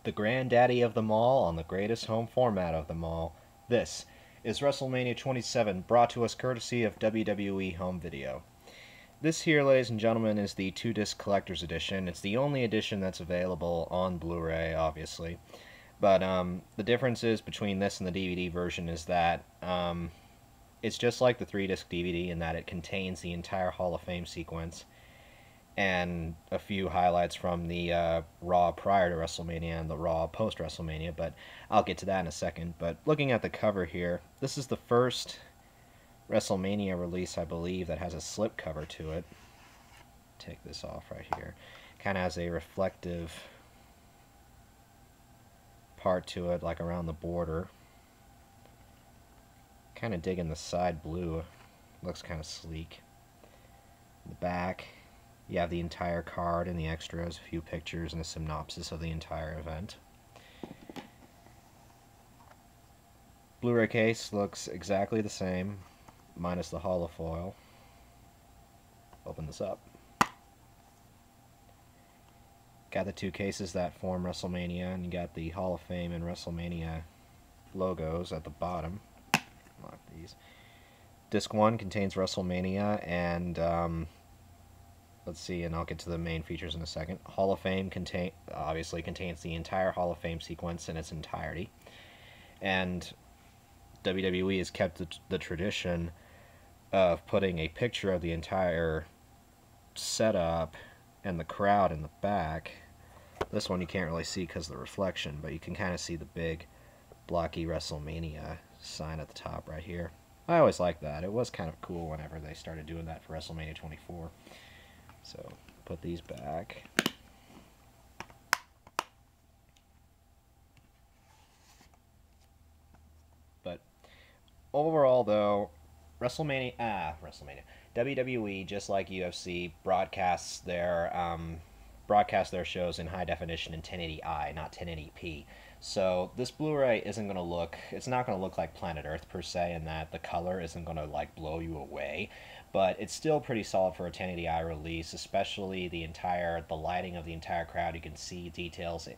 the granddaddy of them all on the greatest home format of them all. This is WrestleMania 27, brought to us courtesy of WWE Home Video. This here, ladies and gentlemen, is the 2-disc collector's edition. It's the only edition that's available on Blu-ray, obviously. But the difference is between this and the DVD version is that it's just like the 3-disc DVD in that it contains the entire Hall of Fame sequence and a few highlights from the Raw prior to WrestleMania and the Raw post-WrestleMania, but I'll get to that in a second. But looking at the cover here, this is the first WrestleMania release, I believe, that has a slip cover to it. Take this off right here. Kind of has a reflective part to it, like around the border. Kind of digging the side blue. Looks kind of sleek. The back, you have the entire card and the extras, a few pictures, and a synopsis of the entire event. Blu-ray case looks exactly the same, minus the holofoil. Open this up. Got the two cases that form WrestleMania, and you got the Hall of Fame and WrestleMania logos at the bottom. Lock these. Disc 1 contains WrestleMania, and let's see, and I'll get to the main features in a second. Hall of Fame obviously contains the entire Hall of Fame sequence in its entirety. And WWE has kept the tradition of putting a picture of the entire setup and the crowd in the back. This one you can't really see because of the reflection, but you can kind of see the big blocky WrestleMania sign at the top right here. I always liked that. It was kind of cool whenever they started doing that for WrestleMania 24. So, put these back. But overall, though, WrestleMania, WWE, just like UFC, broadcasts their shows in high definition in 1080i, not 1080p. So this Blu-ray isn't going to look, it's not going to look like Planet Earth per se, in that the color isn't going to like blow you away, but it's still pretty solid for a 1080i release, especially the lighting of the entire crowd. You can see details,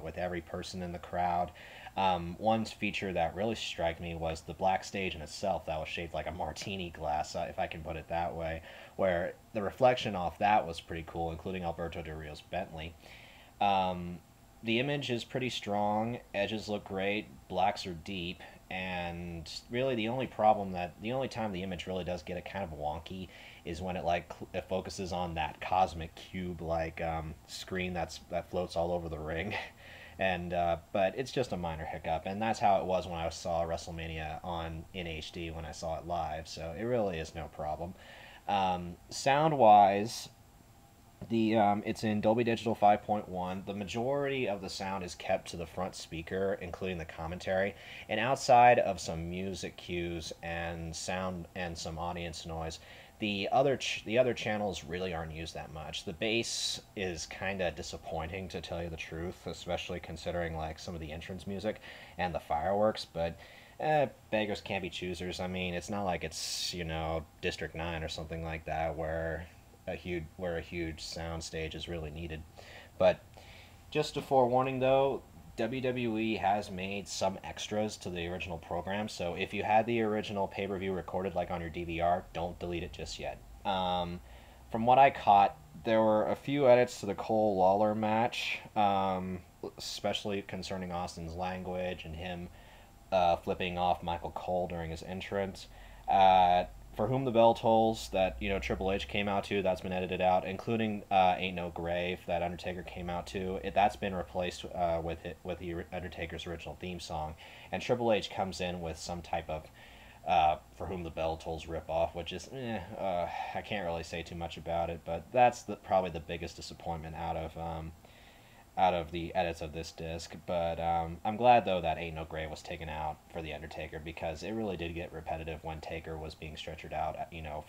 with every person in the crowd. One feature that really struck me was the black stage in itself that was shaped like a martini glass, if I can put it that way, where the reflection off that was pretty cool, including Alberto Del Rio's Bentley. The image is pretty strong, edges look great, blacks are deep, and really the only time the image really does get it kind of wonky is when it focuses on that cosmic cube screen that floats all over the ring. And but it's just a minor hiccup, and that's how it was when I saw WrestleMania in HD when I saw it live, so it really is no problem. Sound wise, it's in Dolby Digital 5.1. The majority of the sound is kept to the front speaker, including the commentary, and outside of some music cues and sound and some audience noise, the other channels really aren't used that much. The bass is kind of disappointing, to tell you the truth, especially considering like some of the entrance music and the fireworks, but beggars can't be choosers. I mean, it's not like it's, District 9 or something like that where a huge sound stage is really needed. But just a forewarning though, WWE has made some extras to the original program, so if you had the original pay-per-view recorded like on your DVR, don't delete it just yet. From what I caught, there were a few edits to the Cole Lawler match, especially concerning Austin's language and him flipping off Michael Cole during his entrance. For Whom the Bell Tolls, that Triple H came out to, that's been edited out, including Ain't No Grave that Undertaker came out to. That's been replaced with the Undertaker's original theme song, and Triple H comes in with some type of For Whom the Bell Tolls ripoff, which is I can't really say too much about it, but that's probably the biggest disappointment out of the edits of this disc. But I'm glad though that Ain't No Grave was taken out for the Undertaker, because it really did get repetitive when Taker was being stretchered out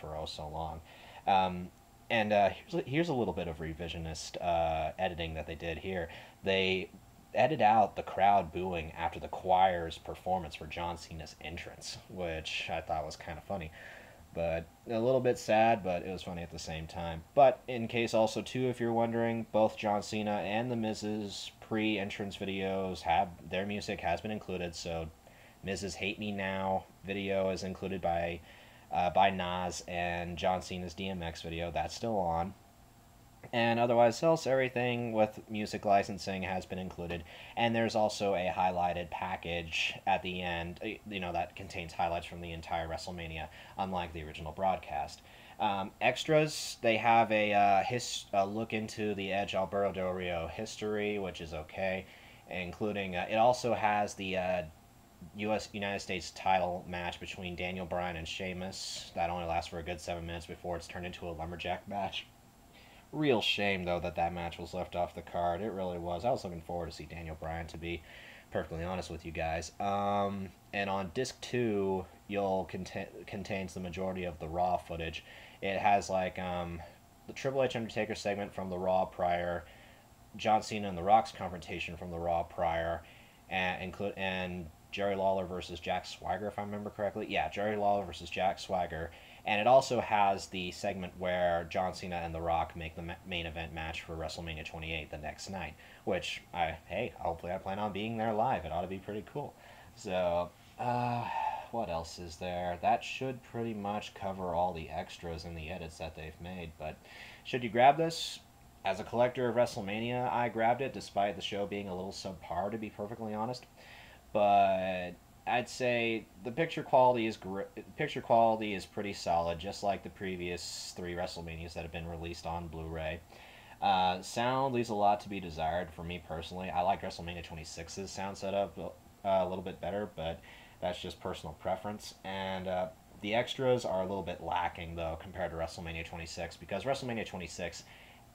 for so long. And here's a little bit of revisionist editing that they did here. They edit out the crowd booing after the choir's performance for John Cena's entrance, which I thought was kind of funny. But a little bit sad, but it was funny at the same time. But in case also too, if you're wondering, both John Cena and the Miz's pre-entrance videos have their music has been included. So Miz's "Hate Me Now" video is included by Nas, and John Cena's DMX video that's still on. And otherwise else, everything with music licensing has been included. And there's also a highlighted package at the end, that contains highlights from the entire WrestleMania, unlike the original broadcast. Extras, they have a look into the Edge Alberto Del Rio history, which is okay, including it also has the United States title match between Daniel Bryan and Sheamus. That only lasts for a good 7 minutes before it's turned into a lumberjack match. Real shame though that match was left off the card. It really was. I was looking forward to see Daniel Bryan, to be perfectly honest with you guys. And on disc 2, contains the majority of the Raw footage. It has the Triple H Undertaker segment from the Raw prior, John Cena and The Rock's confrontation from the Raw prior, and Jerry Lawler versus Jack Swagger, if I remember correctly. Yeah, Jerry Lawler versus Jack Swagger. And it also has the segment where John Cena and The Rock make the main event match for WrestleMania 28 the next night, which, hopefully I plan on being there live. It ought to be pretty cool. So, what else is there? That should pretty much cover all the extras and the edits that they've made. But should you grab this? As a collector of WrestleMania, I grabbed it despite the show being a little subpar, to be perfectly honest. But I'd say the picture quality is pretty solid, just like the previous 3 WrestleManias that have been released on Blu-ray. Sound leaves a lot to be desired for me personally. I like WrestleMania 26's sound setup a little bit better, but that's just personal preference. And the extras are a little bit lacking though compared to WrestleMania 26, because WrestleMania 26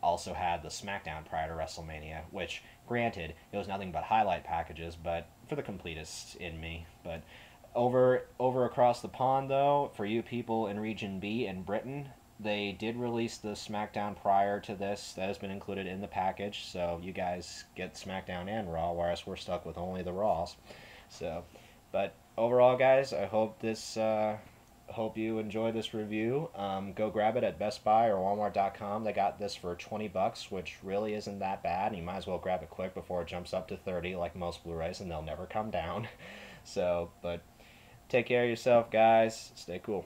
also had the SmackDown prior to WrestleMania, which, granted, it was nothing but highlight packages, but for the completists in me. But over across the pond, though, for you people in Region B in Britain, they did release the SmackDown prior to this. That has been included in the package, so you guys get SmackDown and Raw, whereas we're stuck with only the Raws. So, but overall, guys, I hope you enjoy this review. Go grab it at Best Buy or Walmart.com. They got this for $20, which really isn't that bad. You might as well grab it quick before it jumps up to $30, like most Blu-rays, and they'll never come down. So, but take care of yourself, guys. Stay cool.